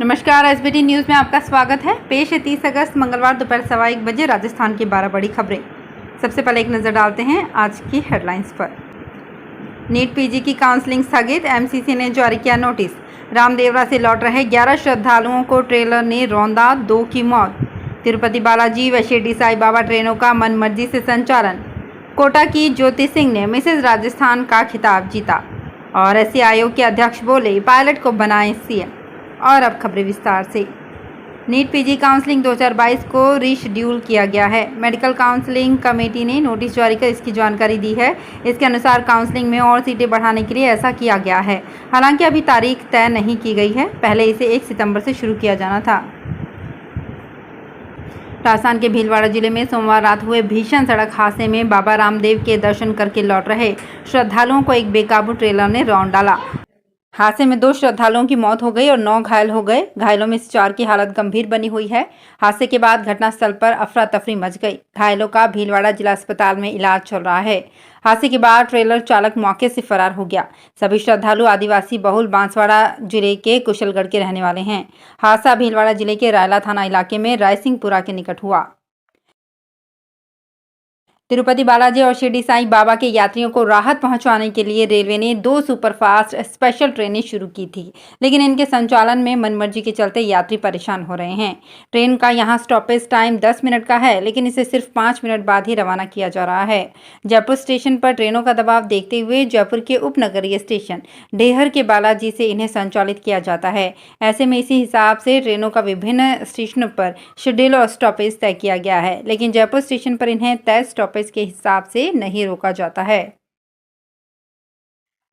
नमस्कार, SBT news में आपका स्वागत है। पेश है 30 अगस्त मंगलवार दोपहर 1:15 बजे राजस्थान की 12 बड़ी खबरें। सबसे पहले एक नज़र डालते हैं आज की हेडलाइंस पर। नीट पीजी की काउंसलिंग स्थगित, एमसीसी ने जारी किया नोटिस। रामदेवरा से लौट रहे 11 श्रद्धालुओं को ट्रेलर ने रौंदा, 2 की मौत। तिरुपति बालाजी व शिरडी साई बाबा ट्रेनों का मनमर्जी से संचालन। कोटा की ज्योति सिंह ने मिसेज राजस्थान का खिताब जीता। और एससी आयोग के अध्यक्ष बोले, पायलट को बनाएं सीएम। और अब खबरें विस्तार से। नीट पीजी काउंसलिंग 2022 को रीशेड्यूल किया गया है। मेडिकल काउंसलिंग कमेटी ने नोटिस जारी कर इसकी जानकारी दी है। इसके अनुसार काउंसलिंग में और सीटें बढ़ाने के लिए ऐसा किया गया है। हालांकि अभी तारीख तय नहीं की गई है। पहले इसे 1 सितंबर से शुरू किया जाना था। राजस्थान के भीलवाड़ा जिले में सोमवार रात हुए भीषण सड़क हादसे में बाबा रामदेव के दर्शन करके लौट रहे श्रद्धालुओं को एक बेकाबू ट्रेलर ने रौंद डाला। हादसे में 2 श्रद्धालुओं की मौत हो गई और 9 घायल हो गए। घायलों में से 4 की हालत गंभीर बनी हुई है। हादसे के बाद घटनास्थल पर अफरा तफरी मच गई। घायलों का भीलवाड़ा जिला अस्पताल में इलाज चल रहा है। हादसे के बाद ट्रेलर चालक मौके से फरार हो गया। सभी श्रद्धालु आदिवासी बहुल बांसवाड़ा जिले के कुशलगढ़ के रहने वाले हैं। हादसा भीलवाड़ा जिले के रायला थाना इलाके में रायसिंहपुरा के निकट हुआ। तिरुपति बालाजी और शिरडी साई बाबा के यात्रियों को राहत पहुंचाने के लिए रेलवे ने 2 सुपरफास्ट स्पेशल ट्रेनें शुरू की थी, लेकिन इनके संचालन में मनमर्जी के चलते यात्री परेशान हो रहे हैं। ट्रेन का यहां स्टॉपेज टाइम 10 मिनट का है, लेकिन इसे सिर्फ 5 मिनट बाद ही रवाना किया जा रहा है। जयपुर स्टेशन पर ट्रेनों का दबाव देखते हुए जयपुर के उपनगरीय स्टेशन डेहर के बालाजी से इन्हें संचालित किया जाता है। ऐसे में इसी हिसाब से ट्रेनों का विभिन्न स्टेशनों पर शेड्यूल और स्टॉपेज तय किया गया है, लेकिन जयपुर स्टेशन पर इन्हें तय स्टॉपेज के हिसाब से नहीं रोका जाता है।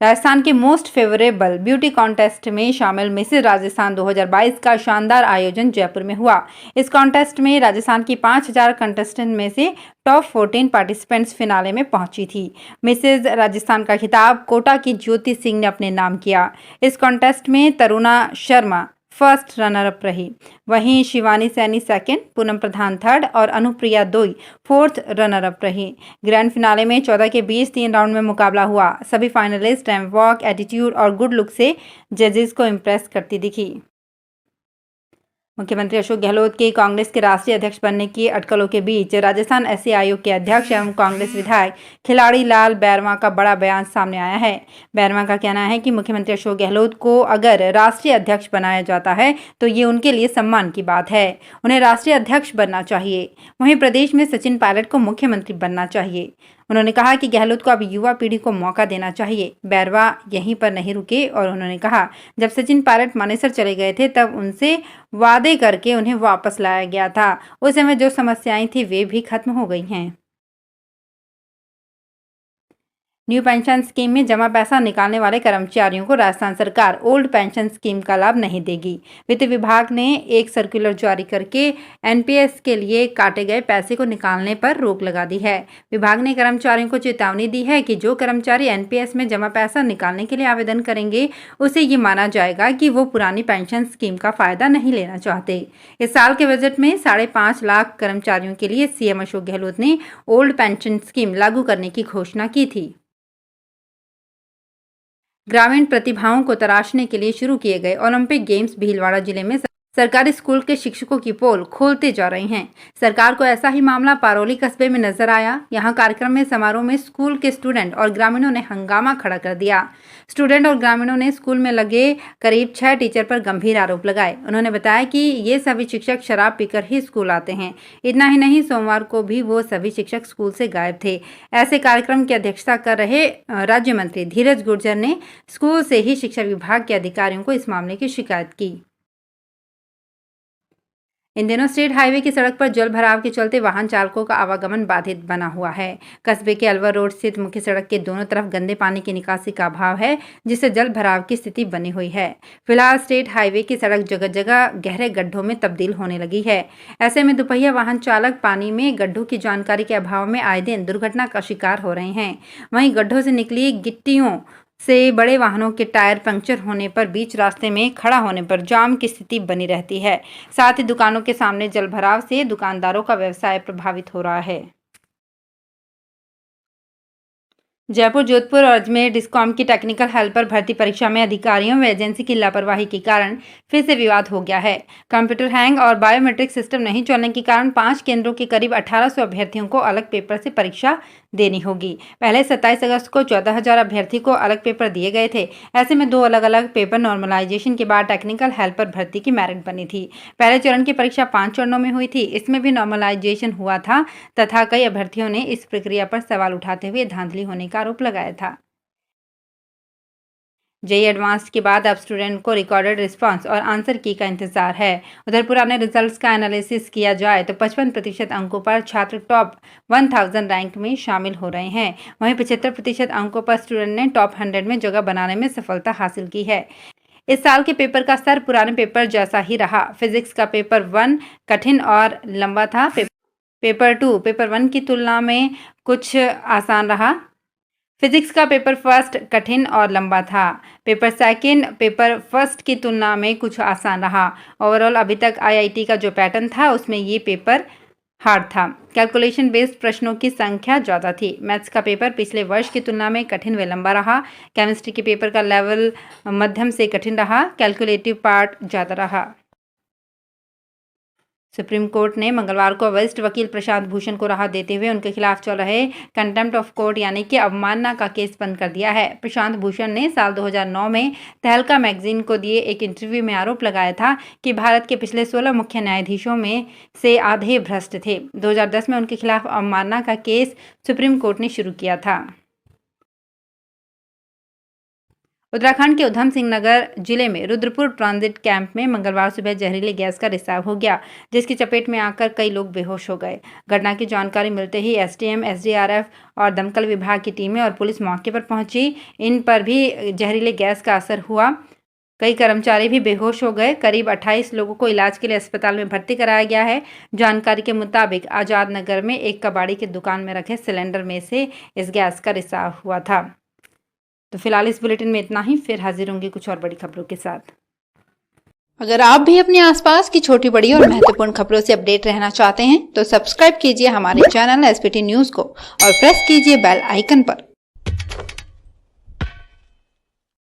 राजस्थान के मोस्ट फेवरेबल ब्यूटी कॉन्टेस्ट में शामिल मिसेज राजस्थान 2022 का शानदार आयोजन जयपुर में हुआ। इस कॉन्टेस्ट में राजस्थान की 5000 कंटेस्टेंट में से टॉप 14 पार्टिसिपेंट्स फिनाले में पहुंची थी। मिसेज राजस्थान का खिताब कोटा की ज्योति सिंह ने अपने नाम किया। इस कॉन्टेस्ट में Taruna Sharma first runner up रही। वहीं शिवानी सैनी सेकंड, पूनम प्रधान थर्ड और अनुप्रिया दोई फोर्थ रनर अप रही। ग्रैंड फिनाले में 14 के बीच 3 राउंड में मुकाबला हुआ। सभी फाइनलिस्ट रैंप वॉक, एटीट्यूड और गुड लुक से जजेस को इम्प्रेस करती दिखी। मुख्यमंत्री अशोक गहलोत के कांग्रेस के राष्ट्रीय अध्यक्ष बनने की अटकलों के बीच राजस्थान एससी आयोग के अध्यक्ष एवं कांग्रेस विधायक खिलाड़ी लाल बैरवा का बड़ा बयान सामने आया है। बैरवा का कहना है कि मुख्यमंत्री अशोक गहलोत को अगर राष्ट्रीय अध्यक्ष बनाया जाता है तो ये उनके लिए सम्मान की बात है। उन्हें राष्ट्रीय अध्यक्ष बनना चाहिए। वहीं प्रदेश में सचिन पायलट को मुख्यमंत्री बनना चाहिए। उन्होंने कहा कि गहलोत को अब युवा पीढ़ी को मौका देना चाहिए। बैरवा यहीं पर नहीं रुके और उन्होंने कहा, जब सचिन पायलट मानेसर चले गए थे तब उनसे वादे करके उन्हें वापस लाया गया था। उस समय जो समस्याएं थी वे भी खत्म हो गई हैं। न्यू पेंशन स्कीम में जमा पैसा निकालने वाले कर्मचारियों को राजस्थान सरकार ओल्ड पेंशन स्कीम का लाभ नहीं देगी। वित्त विभाग ने एक सर्कुलर जारी करके एनपीएस के लिए काटे गए पैसे को निकालने पर रोक लगा दी है। विभाग ने कर्मचारियों को चेतावनी दी है कि जो कर्मचारी एनपीएस में जमा पैसा निकालने के लिए आवेदन करेंगे उसे ये माना जाएगा कि वो पुरानी पेंशन स्कीम का फायदा नहीं लेना चाहते। इस साल के बजट में 5.5 लाख कर्मचारियों के लिए सीएम अशोक गहलोत ने ओल्ड पेंशन स्कीम लागू करने की घोषणा की थी। ग्रामीण प्रतिभाओं को तराशने के लिए शुरू किए गए ओलंपिक गेम्स भीलवाड़ा जिले में सरकारी स्कूल के शिक्षकों की पोल खोलते जा रहे हैं। सरकार को ऐसा ही मामला पारोली कस्बे में नजर आया। यहां कार्यक्रम में समारोह में स्कूल के स्टूडेंट और ग्रामीणों ने हंगामा खड़ा कर दिया। स्टूडेंट और ग्रामीणों ने स्कूल में लगे करीब 6 टीचर पर गंभीर आरोप लगाए। उन्होंने बताया कि ये सभी शिक्षक शराब पीकर ही स्कूल आते हैं। इतना ही नहीं, सोमवार को भी वो सभी शिक्षक स्कूल से गायब थे। ऐसे कार्यक्रम की अध्यक्षता कर रहे राज्य मंत्री धीरज गुर्जर ने स्कूल से ही शिक्षा विभाग के अधिकारियों को इस मामले की शिकायत की। इन दिनों स्टेट हाईवे की सड़क पर जल भराव के चलते वाहन चालकों का आवागमन बाधित बना हुआ है। कस्बे के अलवर रोड स्थित मुख्य सड़क के दोनों तरफ गंदे पानी की निकासी का अभाव है, जिससे जल भराव की स्थिति बनी हुई है। फिलहाल स्टेट हाईवे की सड़क जगह जगह गहरे गड्ढों में तब्दील होने लगी है। ऐसे में दोपहिया वाहन चालक पानी में गड्ढों की जानकारी के अभाव में आए दिन दुर्घटना का शिकार हो रहे हैं। वहीं गड्ढों से निकली गिट्टियों से बड़े वाहनों के टायर पंक्चर होने पर बीच रास्ते में खड़ा होने पर जाम की स्थिति बनी रहती है। साथ ही दुकानों के सामने जल भराव से दुकानदारों का व्यवसाय प्रभावित हो रहा है। जयपुर, जोधपुर और अजमेर डिस्कॉम की टेक्निकल हेल्पर भर्ती परीक्षा में अधिकारियों व एजेंसी की लापरवाही के कारण फिर से विवाद हो गया है। कंप्यूटर हैंग और बायोमेट्रिक सिस्टम नहीं चलने के कारण 5 केंद्रों के करीब 1800 अभ्यर्थियों को अलग पेपर से परीक्षा देनी होगी। पहले 27 अगस्त को 14,000 अभ्यर्थी को अलग पेपर दिए गए थे। ऐसे में 2 अलग अलग पेपर नॉर्मलाइजेशन के बाद टेक्निकल हेल्पर भर्ती की मेरिट बनी थी। पहले चरण की परीक्षा 5 चरणों में हुई थी। इसमें भी नॉर्मलाइजेशन हुआ था तथा कई अभ्यर्थियों ने इस प्रक्रिया पर सवाल उठाते हुए धांधली होने का आरोप लगाया था। जेईई एडवांस्ड के बाद अब स्टूडेंट को रिकॉर्डेड रिस्पांस और आंसर की का इंतजार है। उधर पुराने रिजल्ट्स का एनालिसिस किया जाए तो 55% अंकों पर छात्र टॉप 1000 रैंक में शामिल हो रहे हैं। वहीं 75% अंकों पर स्टूडेंट ने टॉप 100 में जगह बनाने में सफलता हासिल की है। इस साल के पेपर का स्तर पुराने पेपर जैसा ही रहा। फिजिक्स का पेपर 1 कठिन और लंबा था। पेपर 2 पेपर 1 की तुलना में कुछ आसान रहा। फिजिक्स का पेपर फर्स्ट कठिन और लंबा था। पेपर सेकंड पेपर फर्स्ट की तुलना में कुछ आसान रहा। ओवरऑल अभी तक आईआईटी का जो पैटर्न था उसमें ये पेपर हार्ड था। कैलकुलेशन बेस्ड प्रश्नों की संख्या ज़्यादा थी। मैथ्स का पेपर पिछले वर्ष की तुलना में कठिन व लंबा रहा। केमिस्ट्री के पेपर का लेवल मध्यम से कठिन रहा। कैलकुलेटिव पार्ट ज़्यादा रहा। सुप्रीम कोर्ट ने मंगलवार को वरिष्ठ वकील प्रशांत भूषण को राहत देते हुए उनके खिलाफ चल रहे कंटेम्प्ट ऑफ कोर्ट यानी कि अवमानना का केस बंद कर दिया है। प्रशांत भूषण ने साल 2009 में तहलका मैगजीन को दिए एक इंटरव्यू में आरोप लगाया था कि भारत के पिछले 16 मुख्य न्यायाधीशों में से आधे भ्रष्ट थे। 2010 में उनके खिलाफ अवमानना का केस सुप्रीम कोर्ट ने शुरू किया था। उत्तराखंड के उधम सिंह नगर जिले में रुद्रपुर ट्रांजिट कैंप में मंगलवार सुबह जहरीले गैस का रिसाव हो गया, जिसकी चपेट में आकर कई लोग बेहोश हो गए। घटना की जानकारी मिलते ही एसडीएम, एसडीआरएफ और दमकल विभाग की टीमें और पुलिस मौके पर पहुंची। इन पर भी जहरीले गैस का असर हुआ। कई कर्मचारी भी बेहोश हो गए। करीब 28 लोगों को इलाज के लिए अस्पताल में भर्ती कराया गया है। जानकारी के मुताबिक आजाद नगर में एक कबाड़ी की दुकान में रखे सिलेंडर में से इस गैस का रिसाव हुआ था। तो फिलहाल इस बुलेटिन में इतना ही। फिर हाजिर होंगे कुछ और बड़ी खबरों के साथ। अगर आप भी अपने आसपास की छोटी बड़ी और महत्वपूर्ण खबरों से अपडेट रहना चाहते हैं तो सब्सक्राइब कीजिए हमारे चैनल एसपीटी न्यूज को और प्रेस कीजिए बेल आइकन पर।